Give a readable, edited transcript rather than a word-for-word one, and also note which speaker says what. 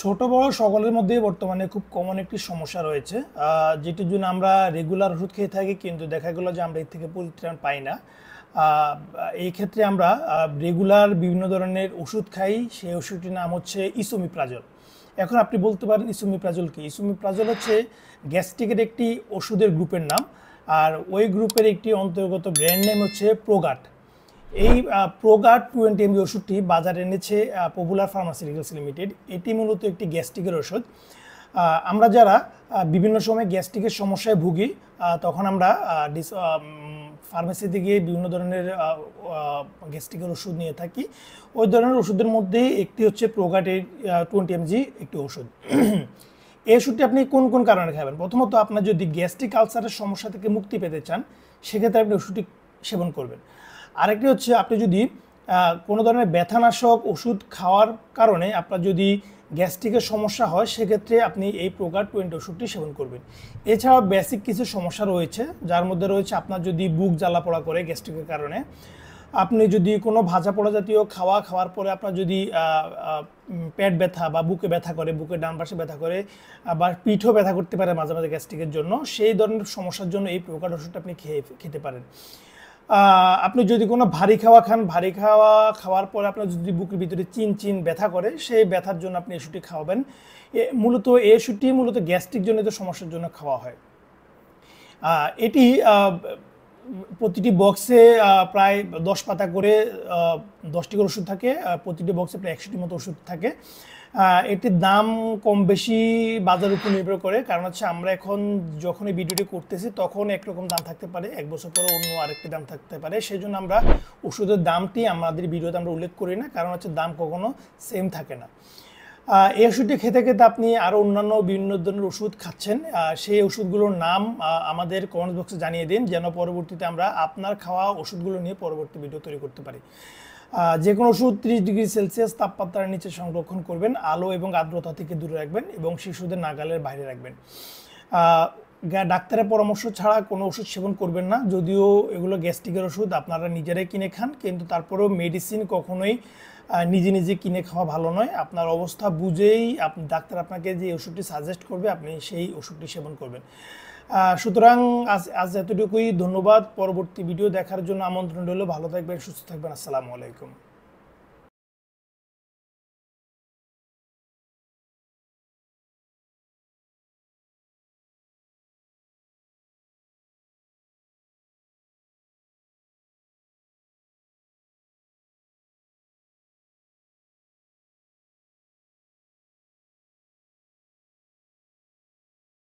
Speaker 1: ছোট বড় সকলের মধ্যেই বর্তমানে খুব কমন একটি সমস্যা রয়েছে, যেটির জন্য আমরা রেগুলার ওষুধ খেয়ে থাকি, কিন্তু দেখা গেল যে আমরা এর থেকে পরিত্রাণ পাই না। আহ, এই ক্ষেত্রে আমরা রেগুলার বিভিন্ন ধরনের ওষুধ খাই। সেই ওষুধটির নাম হচ্ছে ইসোমিপ্রাজল। এখন আপনি বলতে পারেন ইসোমিপ্রাজল কি? ইসোমিপ্রাজল হচ্ছে গ্যাস্ট্রিকের একটি ওষুধের গ্রুপের নাম, আর ওই গ্রুপের একটি অন্তর্গত ব্র্যান্ড নেম হচ্ছে প্রোগাট। এই প্রোগার্ড 20 mg ওষুধটি বাজারে এনেছে পপুলার ফার্মাসিউটিক্যালস লিমিটেড। এটি মূলত একটি গ্যাস্ট্রিকের ওষুধ। আমরা যারা বিভিন্ন সময় গ্যাস্ট্রিকের সমস্যায় ভুগি, তখন আমরা ফার্মেসিতে গিয়ে বিভিন্ন ধরনের গ্যাস্ট্রিকের ওষুধ নিয়ে থাকি। ওই ধরনের ওষুধের মধ্যেই একটি হচ্ছে প্রোগার্ডের 20 mg একটি ওষুধ। এই ওষুধটি আপনি কোন কোন কারণে খাবেন? প্রথমত, আপনার যদি গ্যাস্ট্রিক আলসারের সমস্যা থেকে মুক্তি পেতে চান, সেক্ষেত্রে আপনি ওষুধটি সেবন করবেন। আরেকটি হচ্ছে, আপনি যদি কোনো ধরনের ব্যথানাশক ওষুধ খাওয়ার কারণে আপনার যদি গ্যাস্ট্রিকের সমস্যা হয়, সেক্ষেত্রে আপনি এই প্রোগার্ড 20 ওষুধটি সেবন করবেন। এছাড়াও বেসিক কিছু সমস্যা রয়েছে, যার মধ্যে রয়েছে আপনার যদি বুক জ্বালা পোড়া করে গ্যাস্ট্রিকের কারণে, আপনি যদি কোনো ভাজা পোড়া জাতীয় খাওয়ার পরে আপনার যদি পেট ব্যথা বা বুকে ব্যথা করে, বুকের ডান পাশে ব্যথা করে, বা পিঠও ব্যথা করতে পারে মাঝে মাঝে গ্যাস্ট্রিকের জন্য, সেই ধরনের সমস্যার জন্য এই প্রোগার্ড ওষুধটা আপনি খেতে পারেন। আপনি যদি কোনো ভারী খাওয়া খান, ভারী খাওয়ার পরে আপনার যদি বুকের ভিতরে চিন ব্যথা করে, সেই ব্যথার জন্য আপনি ওষুধটি খাওয়াবেন। মূলত এই ওষুধটি মূলত গ্যাস্ট্রিক জনিত সমস্যার জন্য খাওয়া হয়। এটি প্রতিটি বক্সে প্রায় 10 পাতা করে 10টি করে ওষুধ থাকে। প্রতিটি বক্সে প্রায় 100টির মতো ওষুধ থাকে। এটির দাম কম বেশি বাজারের উপর নির্ভর করে, কারণ হচ্ছে আমরা এখন যখন এই ভিডিওটি করতেছি তখন একরকম দাম থাকতে পারে, এক বছর পরে অন্য আরেকটি দাম থাকতে পারে। সেই জন্য আমরা ওষুধের দামটি আমাদের ভিডিওতে আমরা উল্লেখ করি না, কারণ হচ্ছে দাম কখনো সেম থাকে না। এই ওষুধটি খেতে খেতে আপনি আরও অন্যান্য বিভিন্ন ধরনের ওষুধ খাচ্ছেন, সেই ওষুধগুলোর নাম আমাদের কমেন্ট বক্সে জানিয়ে দিন, যেন পরবর্তীতে আমরা আপনার খাওয়া ওষুধগুলো নিয়ে পরবর্তী ভিডিও তৈরি করতে পারি। যে কোনো ওষুধ 30°C তাপমাত্রার নিচে সংরক্ষণ করবেন, আলো এবং আর্দ্রতা থেকে দূরে রাখবেন এবং শিশুদের নাগালের বাইরে রাখবেন। ডাক্তারের পরামর্শ ছাড়া কোনো ওষুধ সেবন করবেন না। যদিও এগুলো গ্যাস্ট্রিকের ওষুধ, আপনারা নিজেরাই কিনে খান, কিন্তু তারপরেও মেডিসিন কখনোই নিজে নিজে কিনে খাওয়া ভালো নয়। আপনার অবস্থা বুঝেই ডাক্তার আপনাকে যে ওষুধটি সাজেস্ট করবে, আপনি সেই ওষুধটি সেবন করবেন। সুতরাং আজ এতটুকুই। ধন্যবাদ। পরবর্তী ভিডিও দেখার জন্য আমন্ত্রণ রইল। ভালো থাকবেন, সুস্থ থাকবেন। আসসালামু আলাইকুম।